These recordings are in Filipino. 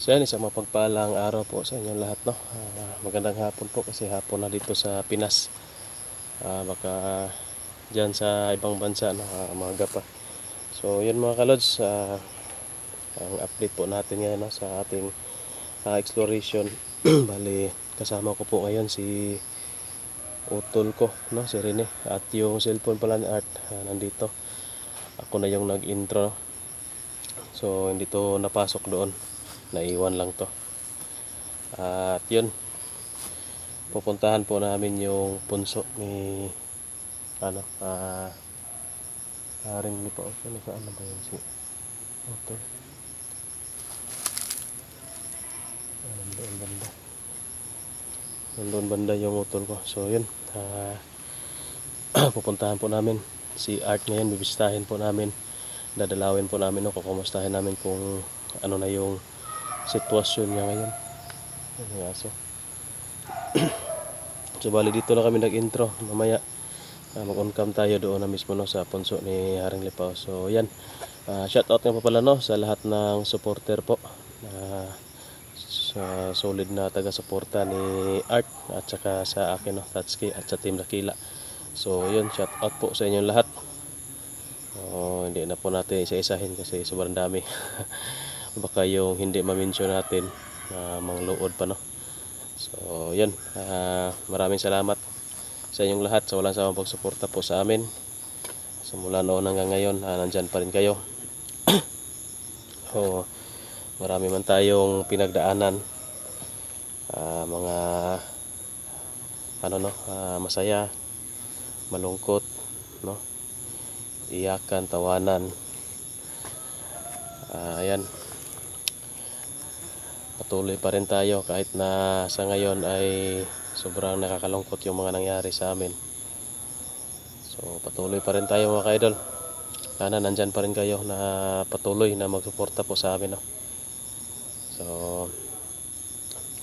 So yan, isang mapagpalang araw po sa inyong lahat, no. Magandang hapon po kasi hapon na dito sa Pinas. Baka dyan sa ibang bansa, no, umaga pa. So yun mga kalods, ang update po natin ngayon, no, sa ating exploration. Bali kasama ko po ngayon si utol ko, no, si Rene, at yung cellphone pala ni Art nandito. Ako na yung nag-intro, no? So hindi to napasok doon, naiwan lang to. At yun, pupuntahan po namin yung punso ni haring lipa o saan ba yun si Otto. Nandun banda yung utol ko. So yun, pupuntahan po namin si Art ngayon. Bibisitahin po namin, dadalawin po namin, no, kukumustahin namin kung ano na yung sitwasyon niya ngayon. So so bali dito na kami nag-intro. Mamaya mag-on cam tayo doon na mismo, no, sa punso ni Haring Lipaw. So yan, shout out nga pa pala, no, sa lahat ng supporter po, sa solid na taga-suporta ni Art at saka sa akin, no, Tatsuki at sa Team Dakila. So yun, shout out po sa inyong lahat. Hindi na po natin isa-isahin kasi sobrang dami. Baka yung hindi ma-mention natin mangluod pa, no. So yan, maraming salamat sa inyong lahat sa walang sawang pagsuporta po sa amin. Simula noon hanggang ngayon, nandyan pa rin kayo. Marami man tayong pinagdaanan, mga masaya, malungkot, no, iyakan, tawanan. Ayan, patuloy pa rin tayo kahit na sa ngayon ay sobrang nakakalungkot yung mga nangyari sa amin. So patuloy pa rin tayo mga ka-idol. Sana nandyan pa rin kayo na patuloy na magsuporta po sa amin, no? So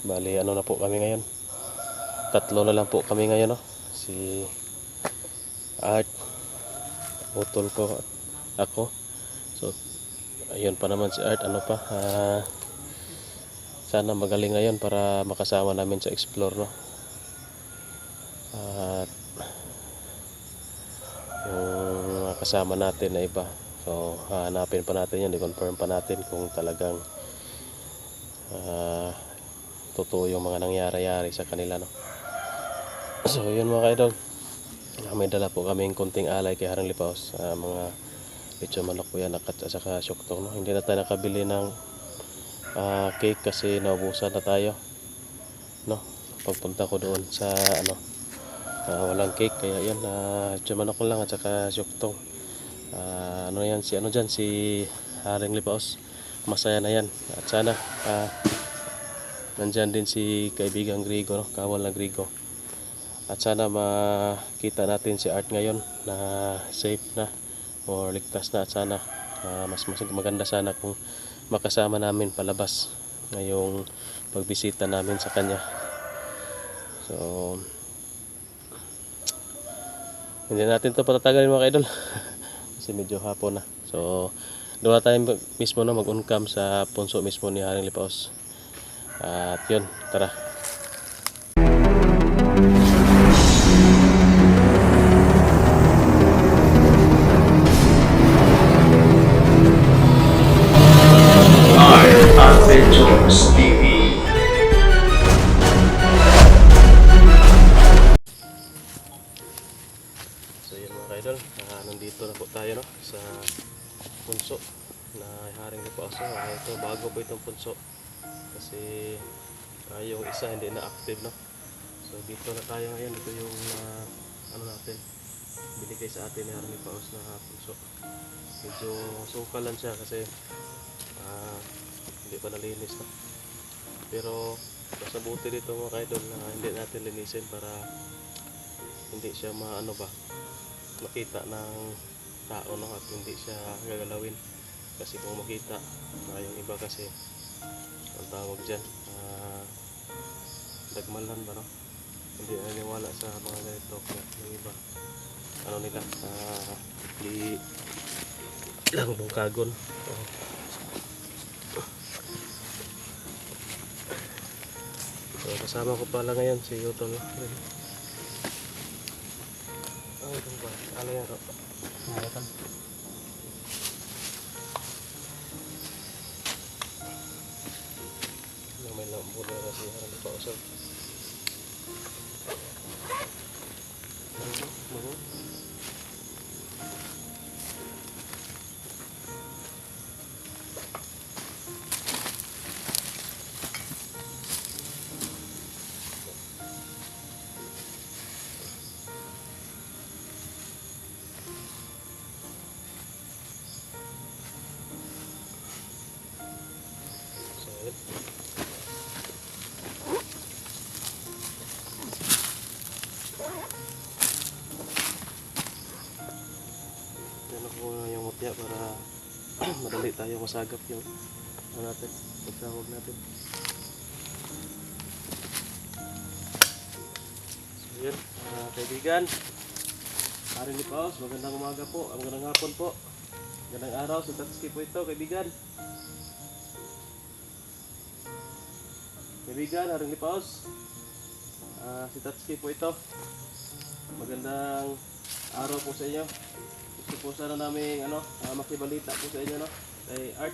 bali na po kami ngayon, 3 na lang po kami ngayon, no? Si Art, utol ko at ako. So ayun pa naman si Art, sana magaling ngayon para makasama namin sa explore, no? At yung kasama natin na iba, so hanapin pa natin yan, i-confirm pa natin kung talagang totoo yung mga nangyari sa kanila, no? So yun mga kaidol, may dala po kaming kunting alay kay Haring Lipaw, mga lechon manok po yan at saka syuktong, no? Hindi na tayo nakabili ng cake kasi naubusan na tayo, no, pagpunta ko doon sa walang cake, kaya yan, lechon manok lang at saka syuktong. Si Haring Lipaw masaya na yan, at sana nandyan din si kaibigang Grigo, no, kawal na Grigo, at sana makita natin si Art ngayon na safe na o ligtas na, at sana mas maganda sana kung makasama namin palabas ngayong pagbisita namin sa kanya. So hindi natin to patatagalin mga idol kasi medyo hapon na. So doon na tayo mismo, no, mag-on cam sa punso mismo ni Haring Lipaw. At yun, tara. Adventures TV. So yun mga idol, nandito na po tayo, no, sa punso na Haring Lipaw. Ito, bago po itong punso kasi yung isa hindi na active, no. So dito na tayo ngayon. Ito yung natin binigay sa atin ni Haring Lipaw na punso. Medyo sukal lang siya kasi hindi pa nalinis, no. Pero mas mabuti dito mga kaidol na hindi natin linisin para hindi siya makita ng tao, no, at hindi siya gagalawin. Kasi kung makita yung iba kasi ang tawag dyan, dagmalan ba, no, hindi naniwala sa mga ganito. Yung iba nila di lang bungkagon. Kasama ko pala ngayon si Utol. Ay, ito ba? Ano yan? Nakatan. May lambo na kasi harang pa usap. Bago. Yan ako yung mutya para madali tayo masagap yung ano natin, pagkawag natin. So yun, kaibigan, Haring ni Paos, magandang umaga po, magandang hapon po, magandang araw, sa Tatsuki po ito kaibigan. Kaibigan, Haring ni Paos, si Tatsuki po ito. Magandang araw po sa inyo. Gusto po sana namin makibalita po sa inyo kay Art.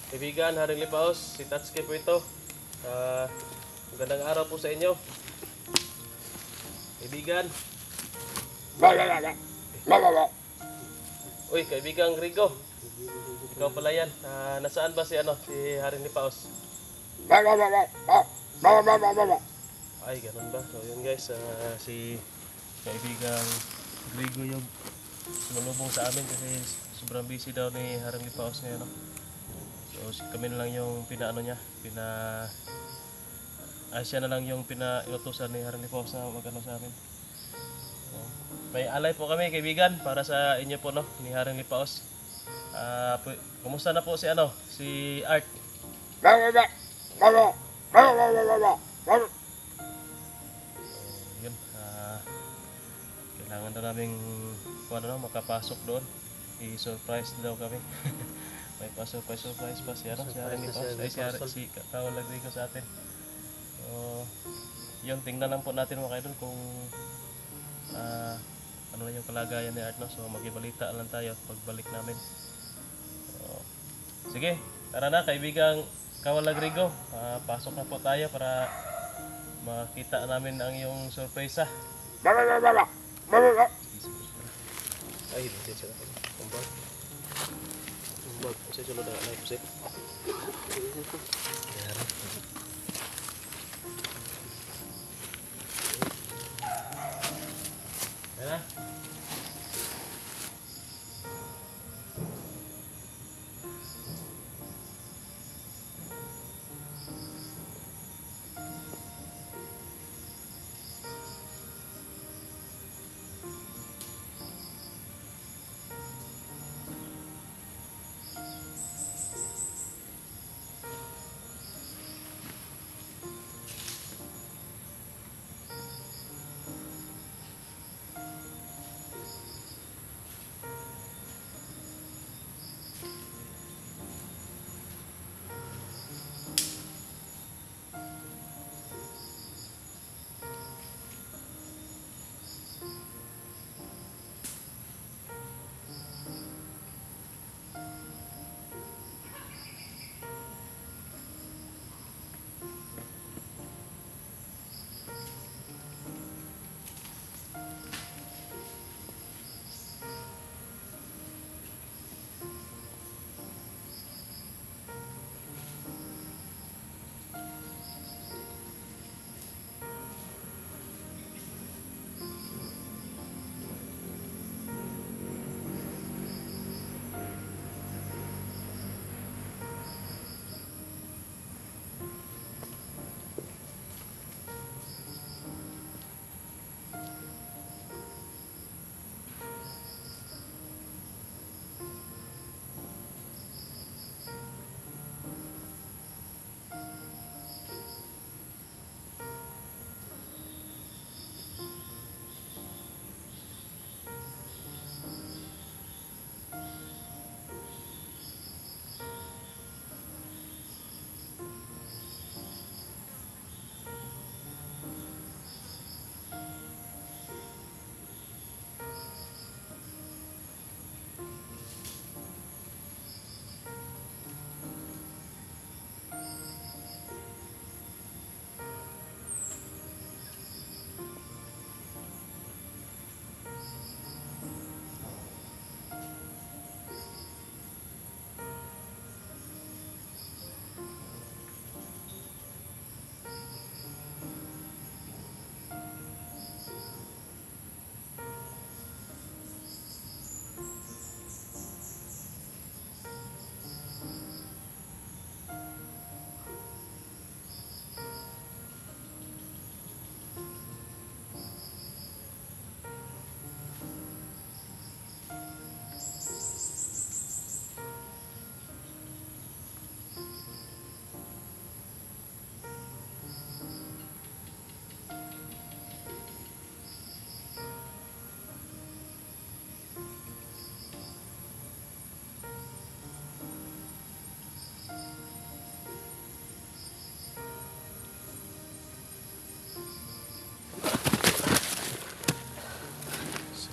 Kaibigan, Haring Lipaos, si Tatsuki po ito. Magandang araw po sa inyo. Kaibigan. Uy, kaibigang Rigo. Ikaw pala yan. Nasaan ba si Haring Lipaos? Ay, ganun ba? So yun guys, si kaibigang Rigo yung sumalubong sa amin kasi sobrang busy daw ni Haring Lipaos ngayon. So kami na lang yung siya na lang yung pinaiutusan ni Haring Lipaos na magano sa amin. May alay po kami kaibigan para sa inyo po ni Haring Lipaos. Kumusta na po si Art? Yun, kailangan na naming makapasok doon. I-surprise daw kami. May pa-surprise pa si Haring Lipaos. Si Kawalagri ko sa atin. So, yun, tingnan lang po natin mga idol kung ano na yung kalagayan ni Art, no? So magibalita lang tayo pagbalik namin. So, sige, tara na kaibigang Kawalagrigo, pasok na po tayo para makita namin ang iyong sorpresa. Ay, hindi sila. Kumbag. Kasi sunod na live set. Ayan na.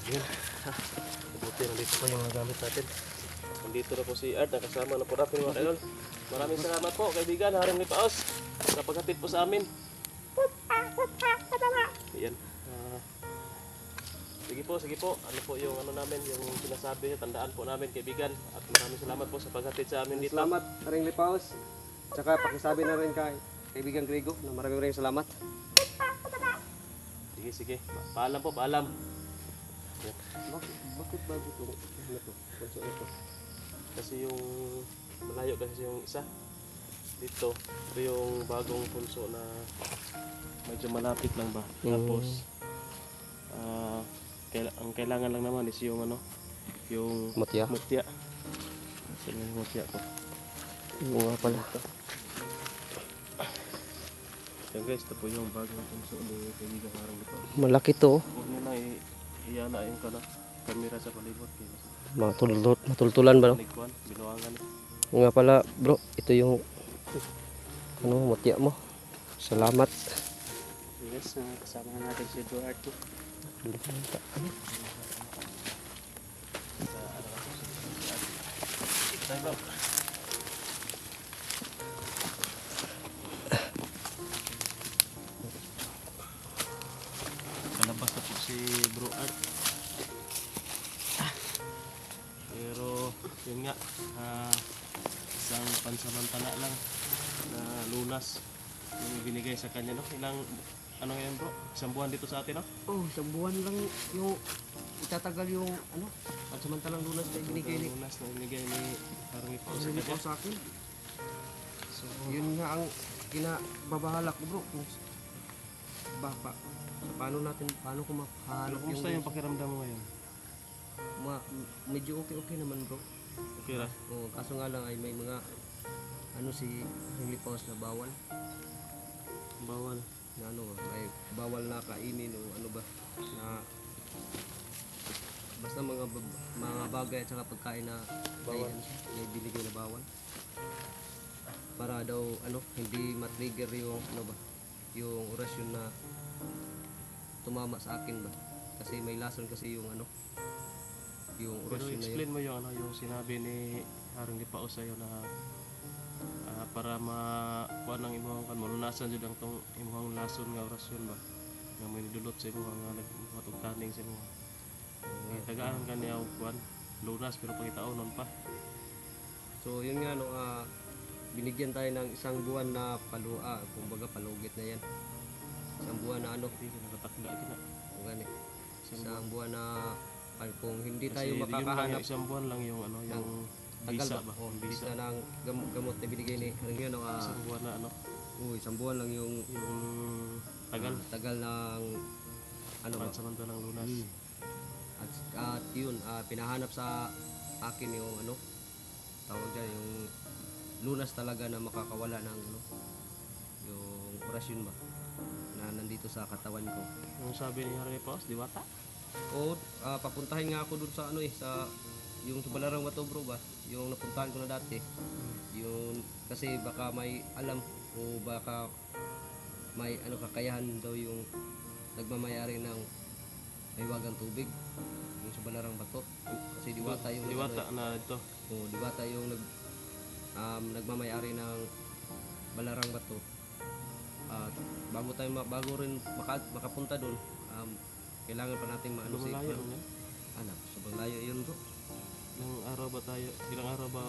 Yan. Mabuti, nandito pa yung mga gamit natin. Nandito na po si Art, nakasama na po natin mga kaidol. Maraming salamat po kaibigan, Haring Lipaos, sa paghatid po sa amin. Yan. Sige po. Ano po yung ano namin, yung sinasabi, tandaan po namin kaibigan. At maraming salamat po sa paghatid sa amin dito. Salamat, Haring Lipaos. Tsaka pakisabi na rin kay kaibigan Grego na maraming salamat. Sige. Paalam po, paalam. Yan. Bakit bago ito? Ano to? Punso ito. Kasi yung malayo kasi yung isa. Dito, ito yung bagong punso na medyo malapit lang ba. Tapos, ang kailangan lang naman is yung ano, yung Mutya. mutya. Saan yung mutya ko? Oo nga pala. Yan guys, ito po yung bagong punso ni kaibigan Haring Lipaos. Malaki to. Huwag nyo na iyana yung kamera sa palibot. Matultulan ba no? Nagkuhan, binuangan. Oo nga pala bro, ito yung ano, mutya mo. Salamat. Yes, kasama na natin si Duarte. Tayo bro. Kalabas na po si Bro Art. Pero yun nga, isang pansamantala lang na lunas yung binigay sa kanya, no? Ilang ano yan bro? Isang buwan dito sa atin, no? Oh, isang buwan lang yung itatagal yung ano, at samantalang lunas na ibinigay ni Lunas na binigay ni Haring Lipaos sa Haring kanya. Lipaos sa akin. So, Yun nga ang kinababahala ko bro. Kung paano ko mahanap kumusta yung pakiramdam mo ngayon? medyo okay naman bro. Okay ra? Oh, kaso nga lang ay may mga ano si Haring Lipaos na bawal. Bawal. Na ano, may bawal na kainin o ano ba na basta mga bagay at saka pagkain na Bawal. may binigay na bawal. Para daw ano, hindi ma-trigger yung ano ba, yung orasyon na tumama sa akin ba. Kasi may lason kasi yung ano, yung Pero orasyon na yun. explain mo yung ano, yung sinabi ni Haring Lipaos sa'yo na para makuha ng imong kan malunasan jud ang tong imong lason nga orasyon ba nga may nidulot sa imong nga nagmatugtaning sa imong tagaan ka niya og kuan lunas pero pangitaonon pa. So yun nga no, binigyan tayo ng isang buwan na kumbaga palugit na yan. Isang buwan na ano, Hindi ka nakatakda kina. kung gani. Isang buwan na kung hindi Kasi tayo yun lang makakahanap yung isang buwan lang yung ano yung bisa ba? Oh, Yung bisa bisa. ng gamot na binigay ni Haring no, Isang buwan na ano isang buwan lang yung yung tagal tagal ng ano ba? pansamantalang lunas. At yun, pinahanap sa akin yung ano, tawag dyan, yung lunas talaga na makakawala ng ano, yung orasyon ba, na nandito sa katawan ko. Yung sabi ni Haring Lipaos, diwata? O, papuntahin nga ako dun sa ano sa yung sa Balarang Bato bro ba, yung napuntahan ko na dati. Yung, kasi baka may alam o baka may ano kakayahan daw yung nagmamayari ng mahiwagang tubig yung sa Balarang Bato. Kasi diwata yung Diwata ano, na ito. diwata yung nagmamayari ng Balarang Bato. At bago rin makapunta doon, kailangan pa nating maano si Lumalayo yan. ano, sobrang layo yun bro. Ilang araw ba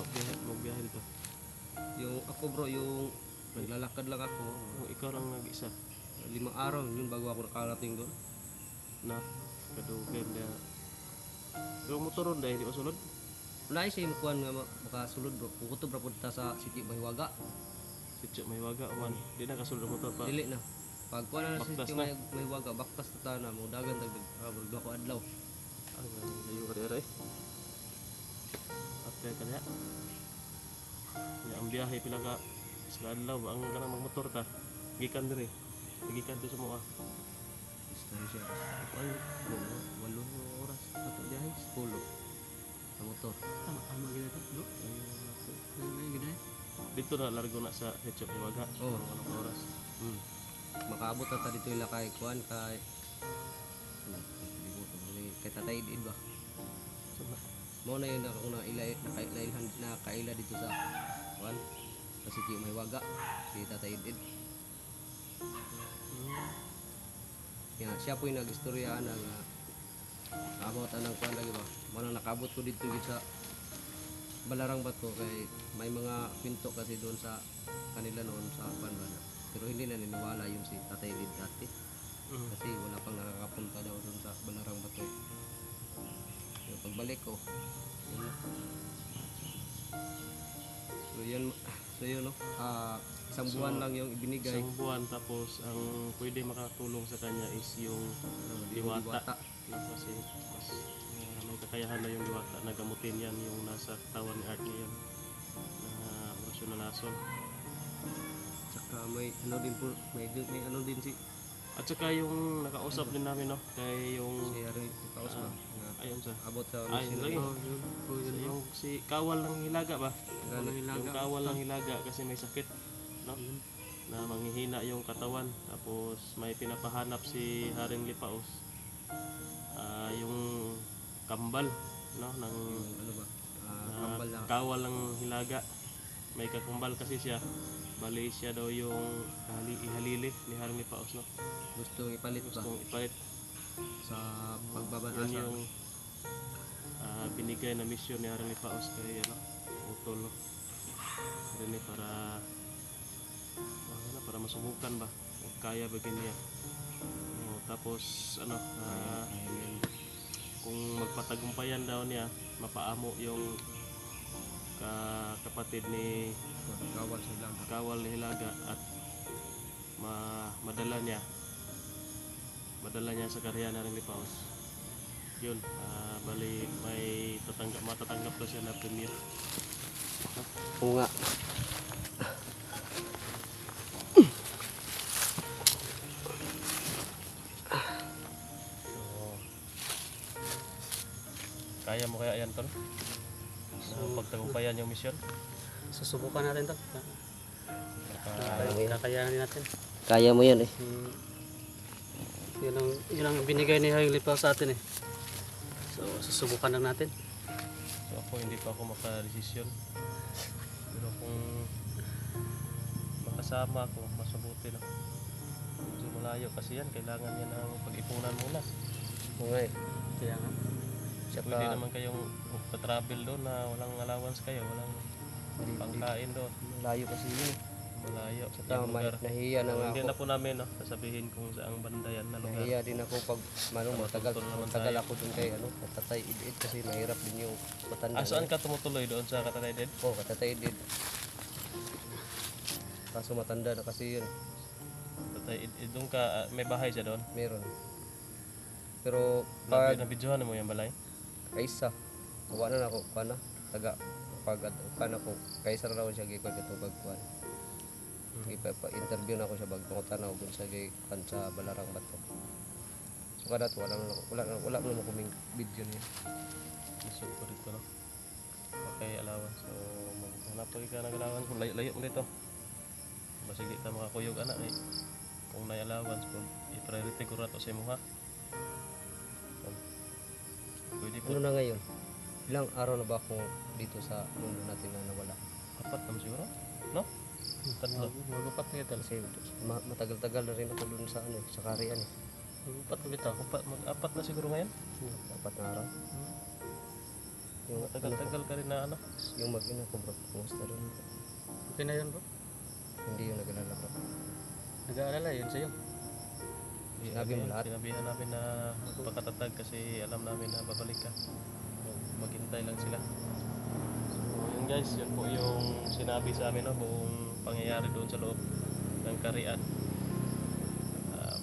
magbiyahe dito? Yung ako bro, yung naglalakad lang ako, Kung ikaw lang nag-isa 5 araw yun bago ako nakarating doon. na kadugay na yung motoron dahil di masulod. Wala ay siya kuan nga makasulod bro. Kukutob ra pud ta sa City Mahiwaga. Sityo may waga man. Di na kasulod ang motor pa. Dili na. Pag kuan na sa Baktas City na. Mahiwaga, baktas ta na mo dagan dagdag ako adlaw. Ang layo ka dere. At kaya kaya. Ang biyahe pila ka sa adlaw ba ang kanang magmotor ta. Gikan dire. Gikan to sa mga Distansya. Ay, 8 oras ato biyahe, 10 sa motor. Tama gina to, bro. May gina. dito na largo na sa Sityo may waga. Oo. Anong oras? Makaabot na ta dito ila kay kuan kay ano, hindi ko to mali kay Tatay Idid ba. Mo na yun ako nakaila dito sa kuan. Kasi tiyo may waga si Tatay Idid. Ya, siya po yung nag-istorya na nga abot anang kuan lagi ba. Mo nang nakabot ko dito sa Balarang Bato kay may mga pinto kasi doon sa kanila noon sa kuan ba na. Pero hindi na niniwala yung si Tatay Idid dati. Kasi wala pang nakakapunta daw doon sa Balarang Bato. So, pagbalik ko, yun. So yun no, isang buwan lang yung ibinigay. Isang buwan, tapos ang pwede makatulong sa kanya is yung Yung diwata. No, kasi mas may kakayahan na yung diwata na gamutin yan yung nasa katawan ni Art ngayon na orasyon na lason. Tsaka may ano din po, may ano din si At saka yung nakausap din namin, no, kay yung Harry Kausma nga ayun sa abot sa ayun mission lagi. na Oh, yun po yun. Yung si Kawal ng Hilaga ba? Gano'n. Yung Kawal ng Hilaga kasi may sakit, no? Na manghihina yung katawan. Tapos may pinapahanap si Haring Lipaos. Yung kambal, no, ng Yung ano ba, na kambal na Kawal ng Hilaga. May kakambal kasi siya. Bali siya daw yung ihalili ni Haring Lipaos, no? gustong ipalit ba Gustong ipalit. sa Yun pagbabasa. yung binigay na mission ni Haring Lipaos kay ano, Utol, no? Rin para para masubukan ba kung kaya ba niya. Tapos ano, kung magpatagumpayan daw niya, mapaamo yung kapatid ni Kawal sa lang. Kawal ni Hilaga at madala niya sa karya na rin Lipaos. Yun, bali may matatanggap daw siya na premier. Oo nga. So, kaya mo kaya yan, Tol? Pagtagumpayan yung mission? Susubukan natin to. Kakayanin natin. Kaya mo yan eh. Yun ang binigay ni Haring Lipaos sa atin eh. So susubukan lang natin. So ako hindi pa ako makadesisyon. Pero kung makasama ako, mas mabuti na. Medyo malayo kasi yan, kailangan yan ang pag-ipunan muna. Oo nga eh. Kaya nga. Pwede naman kayong pa-travel doon na walang allowance kayo, walang pangkain doon. Malayo kasi yun. Malayo. Tsaka Yung lugar. nahiya na nga Hindi ako. na po namin, no, sasabihin kung saang banda yan na lugar. Nahiya din ako pag matagal naman tagal tayo. ako dun kay Katatay Idid kasi mahirap din yung matanda. Saan ka tumutuloy doon sa Katatay? Oo, Katatay Idid. Kaso matanda na kasi yun. Doon ka, may bahay siya doon? Meron. Pero pag Nabidyohan mo yung balay? kaisa, gawa na ako, pana, taga, pag pana ko, kaisa na raw siya gikon ito pagkuhan. Ipa-interview na ako siya bagtungtan ako kung sa gikon sa Balarang Bato. So kada to, wala naman kuming video niya. Isod ko dito, no? Okay, allowance. So, maghanap pa ka ng allowance. Kung layo mo dito. Basta hindi ka makakuyog, anak, eh. Kung may allowance, i-priority ko rato sa imo, ha? Pwede po. Ano na ngayon? Ilang araw na ba akong dito sa mundo natin na nawala? 4 naman siguro? No? 3. Magupat na ito. Kasi matagal-tagal na rin ako dun sa sa Karian eh. 4 ulit ako. Mag-4 na siguro ngayon. 4 na araw. Yung Matagal-tagal ka rin na ano. yung mag-ina ko bro, kumusta rin? Okay na yun bro. Hindi yung nag-alala bro. Nag-aalala yun sa'yo. Sinabi mo lahat? Sinabihan namin na magpakatatag kasi alam namin na babalik ka. Maghintay lang sila. So yun guys, yun po yung sinabi sa amin, no, buong pangyayari doon sa loob ng Karian.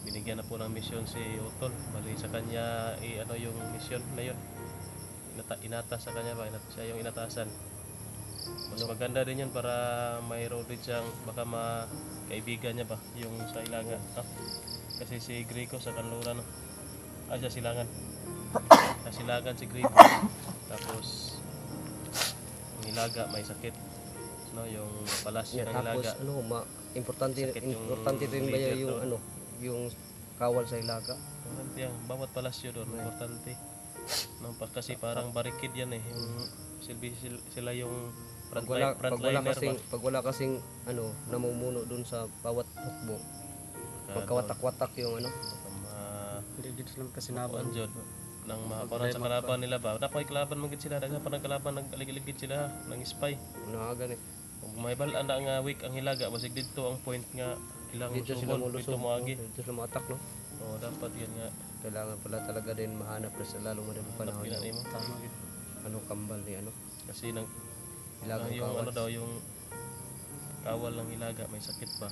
Binigyan na po ng misyon si Utol. Bali sa kanya ano yung misyon na yun. Inata sa kanya ba? Siya yung inatasan. Mas maganda din yun para mayroon din siyang baka kaibigan niya ba yung sa Ilaga, no? Kasi si Greco sa Kanluran, no? Siya Silangan. Sa Silangan si Greco. Tapos ang Ilaga may sakit, no, yung palasyo ng Tapos Ilaga. importante Sakit yung importante din ba liver yung doon. yung kawal sa Ilaga? Importante yan, bawat palasyo doon importante. Kasi parang barricade yan eh. Yung sila yung Pag wala frontliner ba? pag wala kasing ano namumuno dun sa bawat hukbo. Pagkawatak-watak yung ano. Hindi dito lang kasi Nakuan jud nang makuan sa kalaban nila ba. Dapat kalaban man gid sila daga pa nagkalaban nagalig-ligid sila ng spy. Ano gani. Ug may bal-an na nga weak ang hilaga basig dito ang point nga ilang Dito sila subon dito mulusog. moagi. Dito sila maatak no. Oh, dapat yan nga. Kailangan pala talaga din mahanap na sa lalong madaling panahon. Panahon Yung, mo tama gid. ano kambal ni ano. Kasi nang Ilagang yung kawal. ano daw yung kawal ng hilaga may sakit ba?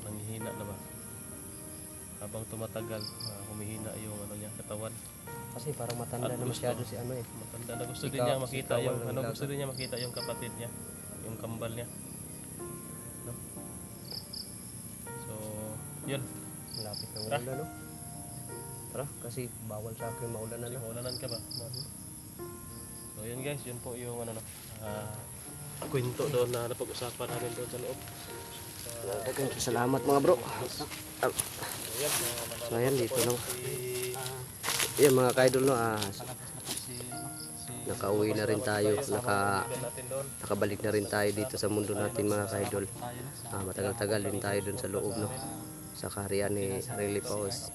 Nanghihina na ba? Habang tumatagal, humihina yung ano niya katawan. Kasi parang matanda At na gusto. masyado si ano eh. Matanda na gusto Si din niya si makita kawal yung ng ano hilaga. gusto din niya makita yung kapatid niya, yung kambal niya. No? So, yun. Malapit na Tara. ulan no. Tara, kasi bawal sa akin maulan na Kasi no. maulanan ka ba? So, yun guys, yun po yung ano no. Kwento doon na napag-usapan namin doon sa loob. Salamat mga bro. So ayan, dito lang. Yan mga kaidol no. Nakauwi na rin tayo. Nakabalik na rin tayo dito sa mundo natin mga kaidol. Matagal-tagal din tayo dun sa loob no. Sa kaharian ni Relief House.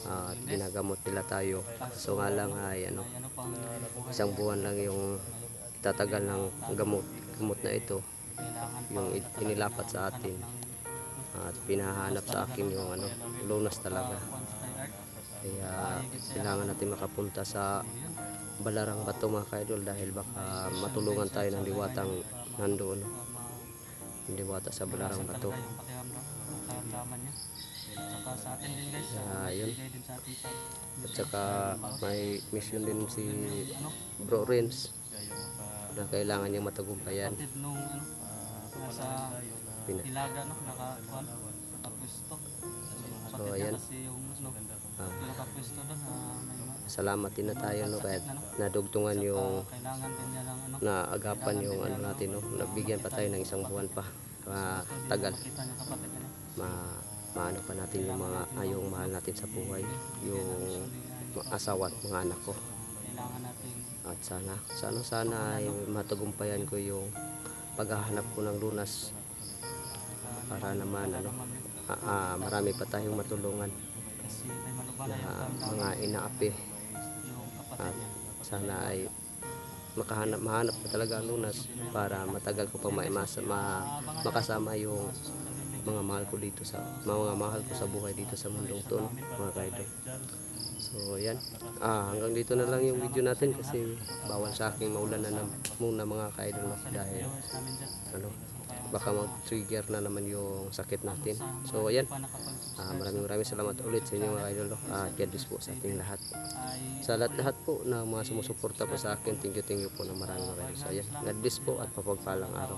At ginagamot nila tayo. So nga lang ay ano, isang buwan lang yung tatagal ng gamot na ito, yung inilapat sa atin at pinahanap sa akin yung ano, lunas talaga. Kaya kailangan natin makapunta sa Balarang Bato mga kaidol dahil baka matulungan tayo ng diwatang nandoon, yung diwata sa Balarang Bato. Yun. At saka may mission din si Bro Renz na kailangan niyang matagumpayan. Ilaga no, nakapwesto. So ayan. Nakapwesto doon Salamat din na tayo no kahit nadugtungan yung kailangan din niya lang ano, naagapan yung ano natin no, nabigyan pa tayo ng isang buwan pa. Tagal. kita niya kapatid niya. Maano pa natin yung mga yung mahal natin sa buhay, yung asawa at mga anak ko. Kailangan natin At sana ay matagumpayan ko yung paghahanap ko ng lunas para naman ano, marami pa tayong matulungan kasi may maluban na mga inaapi yung kapatid at niya. sana ay mahanap na talaga ang lunas para matagal ko pang makasama yung mga mahal ko dito sa buhay dito sa mundong to no, mga kaidol. So yan, hanggang dito na lang yung video natin kasi bawal sa aking maulan na muna mga kaidol no, dahil ano, baka mag-trigger na naman yung sakit natin. So ayan, maraming salamat ulit sa inyo mga idol no. God bless po sa ating lahat. Sa lahat po na mga sumusuporta po sa akin, thank you po na maraming. So ayan, God bless po at mapagpalang araw.